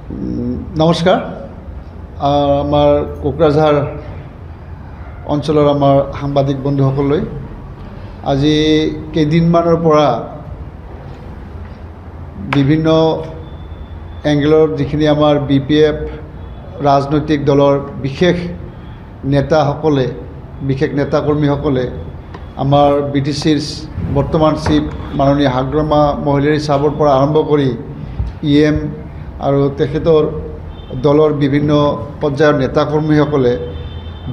নমস্কাৰ। আমাৰ কোকৰাঝাৰ অঞ্চলৰ আমাৰ সাংবাদিক বন্ধুসকললৈ আজি কেইদিনমানৰ পৰা বিভিন্ন এংগেলৰ যিখিনি আমাৰ BPF ৰাজনৈতিক দলৰ বিশেষ নেতাকৰ্মীসকলে আমাৰ BTCৰ বৰ্তমান চিফ মাননীয় হাগ্ৰামা মহিলাৰী চাহাবৰ পৰা আৰম্ভ কৰি EM আৰু তেখেতৰ দলৰ বিভিন্ন পৰ্যায়ৰ নেতাকৰ্মীসকলে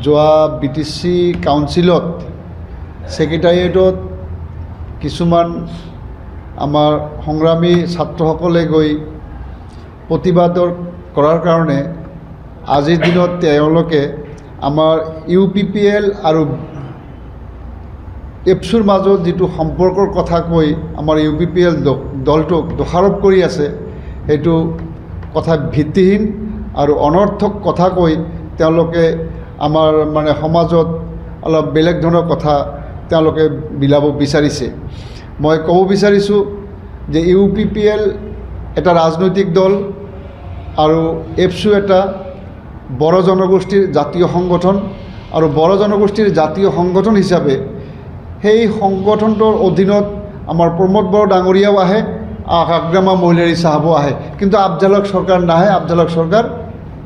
যোৱা BTC কাউন্সিলত ছেক্ৰেটাৰিয়েটত কিছুমান আমাৰ সংগ্ৰামী ছাত্ৰসকলে গৈ প্ৰতিবাদ কৰাৰ কাৰণে আজিৰ দিনত তেওঁলোকে আমাৰ UPPL আৰু এপছুৰ মাজত যিটো সম্পৰ্কৰ কথা কৈ আমাৰ UPPL দলটোক দোষাৰোপ কৰি আছে, সেইটো কথা ভিত্তিহীন আৰু অনৰ্থক কথা কৈ তেওঁলোকে আমাৰ সমাজত অলপ বেলেগ ধৰণৰ কথা তেওঁলোকে বিলাব বিচাৰিছে। মই ক'ব বিচাৰিছোঁ যে UPPL এটা ৰাজনৈতিক দল আৰু এপছু এটা বড়ো জনগোষ্ঠীৰ জাতীয় সংগঠন আৰু বড়ো জনগোষ্ঠীৰ জাতীয় সংগঠন হিচাপে সেই সংগঠনটোৰ অধীনত আমাৰ প্ৰমোদ বড়ো ডাঙৰীয়াও আহে, হাগ্ৰামা মহিলাৰী চাহাবো আহে, কিন্তু আফজালক চৰকাৰ নাহে। আফজালক চৰকাৰ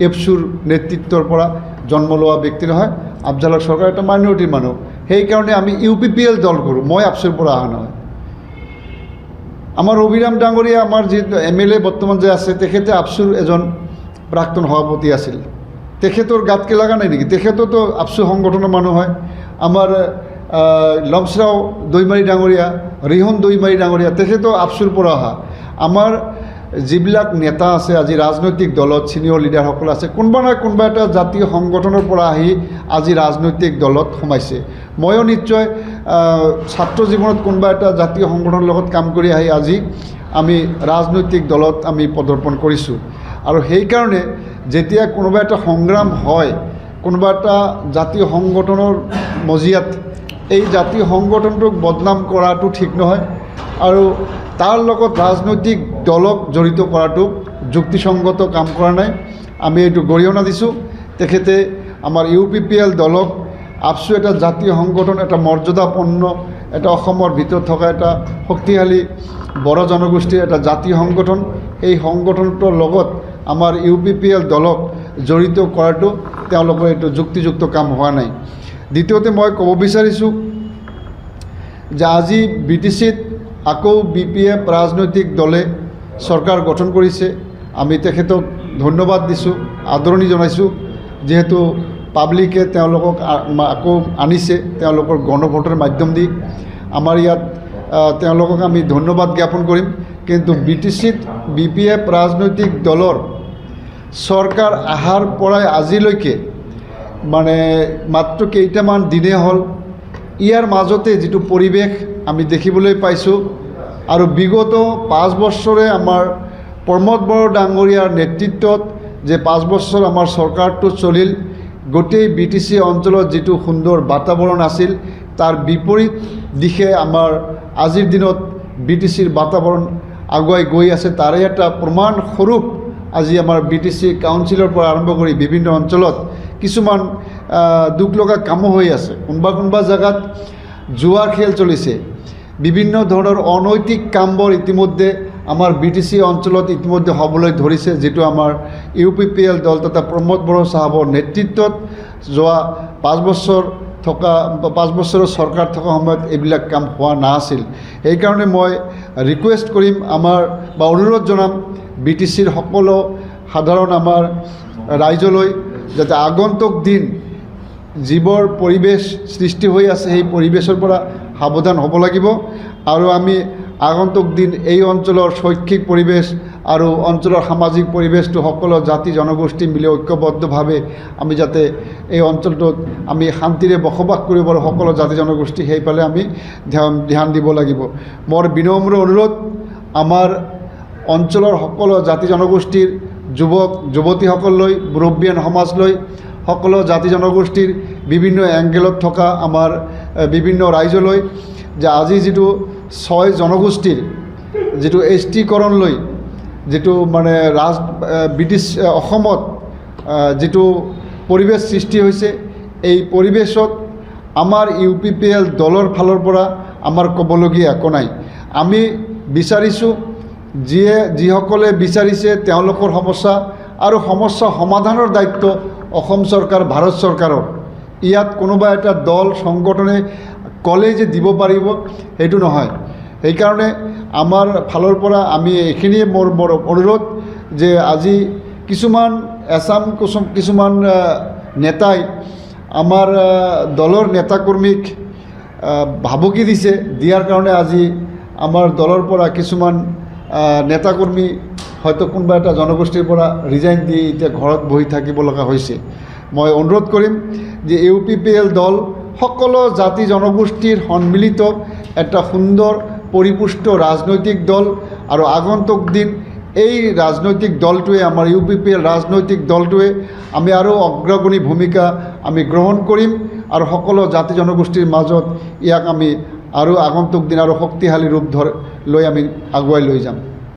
এপছুৰ নেতৃত্বৰ পৰা জন্ম লোৱা ব্যক্তি নহয়। আফজালক চৰকাৰ এটা মাইনৰিটিৰ মানুহ, সেইকাৰণে আমি UPPL দল কৰোঁ। মই আফছুৰ পৰা অহা নহয়। আমাৰ অভিৰাম ডাঙৰীয়া, আমাৰ যি MLA বৰ্তমান যে আছে, তেখেতে আফছুৰ এজন প্ৰাক্তন সভাপতি আছিল। তেখেতৰ গাত কি লগা নাই নেকি? তেখেততো আফছু সংগঠনৰ মানুহ হয়। আমাৰ লমচৰাও দৈমাৰী ডাঙৰীয়া, ৰিহন দৈমাৰী ডাঙৰীয়া, তেখেতো আফছুৰ পৰা অহা। আমাৰ যিবিলাক নেতা আছে আজি ৰাজনৈতিক দলত, ছিনিয়ৰ লিডাৰসকল আছে, কোনোবা নহয় কোনোবা এটা জাতীয় সংগঠনৰ পৰা আহি আজি ৰাজনৈতিক দলত সোমাইছে। ময়ো নিশ্চয় ছাত্ৰ জীৱনত কোনোবা এটা জাতীয় সংগঠনৰ লগত কাম কৰি আহি আজি আমি ৰাজনৈতিক দলত আমি পদাৰ্পণ কৰিছোঁ। আৰু সেইকাৰণে যেতিয়া কোনোবা এটা সংগ্ৰাম হয়, কোনোবা এটা জাতীয় সংগঠনৰ মজিয়াত এই জাতীয় সংগঠনটোক বদনাম কৰাটো ঠিক নহয়, আৰু তাৰ লগত ৰাজনৈতিক দলক জড়িত কৰাটো যুক্তিসংগত কাম কৰা নাই। আমি এইটো গৰিহণা দিছোঁ। তেখেতে আমাৰ UPPL দলক আফছু এটা জাতীয় সংগঠন, এটা মৰ্যাদাপূৰ্ণ, এটা অসমৰ ভিতৰত থকা এটা শক্তিশালী বড়ো জনগোষ্ঠীৰ এটা জাতীয় সংগঠন, এই সংগঠনটোৰ লগত আমাৰ UPPL দলক জড়িত কৰাটো তেওঁলোকৰ এইটো যুক্তিযুক্ত কাম হোৱা নাই। দ্বিতীয়তে মই ক'ব বিচাৰিছোঁ যে আজি BTCত আকৌ BPF ৰাজনৈতিক দলে চৰকাৰ গঠন কৰিছে। আমি তেখেতক ধন্যবাদ দিছোঁ, আদৰণি জনাইছোঁ, যিহেতু পাব্লিকে তেওঁলোকক আকৌ আনিছে তেওঁলোকৰ গণভোটৰ মাধ্যম দি। আমাৰ ইয়াত তেওঁলোকক আমি ধন্যবাদ জ্ঞাপন কৰিম। কিন্তু BTCত BPF ৰাজনৈতিক দলৰ চৰকাৰ অহাৰ পৰাই আজিলৈকে মাত্ৰ কেইটামান দিনে হ'ল, ইয়াৰ মাজতে যিটো পৰিৱেশ আমি দেখিবলৈ পাইছোঁ, আৰু বিগত 5 বছৰে আমাৰ প্ৰমোদ বড়ো ডাঙৰীয়াৰ নেতৃত্বত যে 5 বছৰ আমাৰ চৰকাৰটো চলিল, গোটেই BTC অঞ্চলত যিটো সুন্দৰ বাতাবৰণ আছিল, তাৰ বিপৰীত দিশে আমাৰ আজিৰ দিনত BTCৰ বাতাবৰণ আগুৱাই গৈ আছে। তাৰে এটা প্ৰমাণ স্বৰূপ আজি আমাৰ BTC কাউন্সিলৰ পৰা আৰম্ভ কৰি বিভিন্ন অঞ্চলত কিছুমান দুখ লগা কামো হৈ আছে। কোনোবা জেগাত জুৱাৰ খেল চলিছে, বিভিন্ন ধৰণৰ অনৈতিক কামবোৰ ইতিমধ্যে আমাৰ BTC অঞ্চলত ইতিমধ্যে হ'বলৈ ধৰিছে, যিটো আমাৰ UPPL দল তথা প্ৰমোদ বড়ো চাহাবৰ নেতৃত্বত যোৱা 5 বছৰৰ চৰকাৰ থকা সময়ত এইবিলাক কাম হোৱা নাছিল। সেইকাৰণে মই ৰিকুৱেষ্ট কৰিম অনুৰোধ জনাম BTCৰ সকলো সাধাৰণ আমাৰ ৰাইজলৈ, যাতে আগন্তুক দিন যিবোৰ পৰিৱেশ সৃষ্টি হৈ আছে সেই পৰিৱেশৰ পৰা সাৱধান হ'ব লাগিব। আৰু আমি আগন্তুক দিন এই অঞ্চলৰ শৈক্ষিক পৰিৱেশ আৰু অঞ্চলৰ সামাজিক পৰিৱেশটো সকলো জাতি জনগোষ্ঠী মিলি ঐক্যবদ্ধভাৱে আমি যাতে এই অঞ্চলটোত আমি শান্তিৰে বসবাস কৰিব পাৰোঁ, সকলো জাতি জনগোষ্ঠী, সেইফালে আমি ধ্যান দিব লাগিব। মোৰ বিনম্ৰ অনুৰোধ, আমাৰ অঞ্চলৰ সকলো জাতি জনগোষ্ঠীৰ যুৱক যুৱতীসকললৈ, মুৰব্বীয়ান সমাজলৈ, সকলো জাতি জনগোষ্ঠীৰ বিভিন্ন এংগেলত থকা আমাৰ বিভিন্ন ৰাইজলৈ যে আজি যিটো 6 জনগোষ্ঠীৰ যিটো ST কৰণ লৈ যিটো মানে ব্ৰিটিছ অসমত যিটো পৰিৱেশ সৃষ্টি হৈছে, এই পৰিৱেশত আমাৰ UPPL দলৰ ফালৰ পৰা আমাৰ ক'বলগীয়া একো নাই। আমি বিচাৰিছোঁ যিসকলে বিচাৰিছে তেওঁলোকৰ সমস্যা আৰু সমস্যা সমাধানৰ দায়িত্ব অসম চৰকাৰ, ভাৰত চৰকাৰৰ। ইয়াত কোনোবা এটা দল সংগঠনে ক'লে যে দিব পাৰিব সেইটো নহয়। সেইকাৰণে আমাৰ ফালৰ পৰা আমি এইখিনিয়ে মোৰ অনুৰোধ যে আজি কিছুমান কিছুমান নেতাই আমাৰ দলৰ নেতাকৰ্মীক ভাবুকি দিয়াৰ কাৰণে আজি আমাৰ দলৰ পৰা কিছুমান নেতাকৰ্মী হয়তো কোনোবা এটা জনগোষ্ঠীৰ পৰা ৰিজাইন দি এতিয়া ঘৰত বহি থাকিব লগা হৈছে। মই অনুৰোধ কৰিম যে UPPL দল সকলো জাতি জনগোষ্ঠীৰ সন্মিলিত এটা সুন্দৰ পৰিপুষ্ট ৰাজনৈতিক দল, আৰু আগন্তুক দিন এই ৰাজনৈতিক দলটোৱে, আমাৰ UPPL ৰাজনৈতিক দলটোৱে আমি আৰু অগ্ৰগণী ভূমিকা আমি গ্ৰহণ কৰিম আৰু সকলো জাতি জনগোষ্ঠীৰ মাজত ইয়াক আমি আৰু আগন্তুক দিন আৰু শক্তিশালী ৰূপ লৈ আমি আগুৱাই লৈ যাম।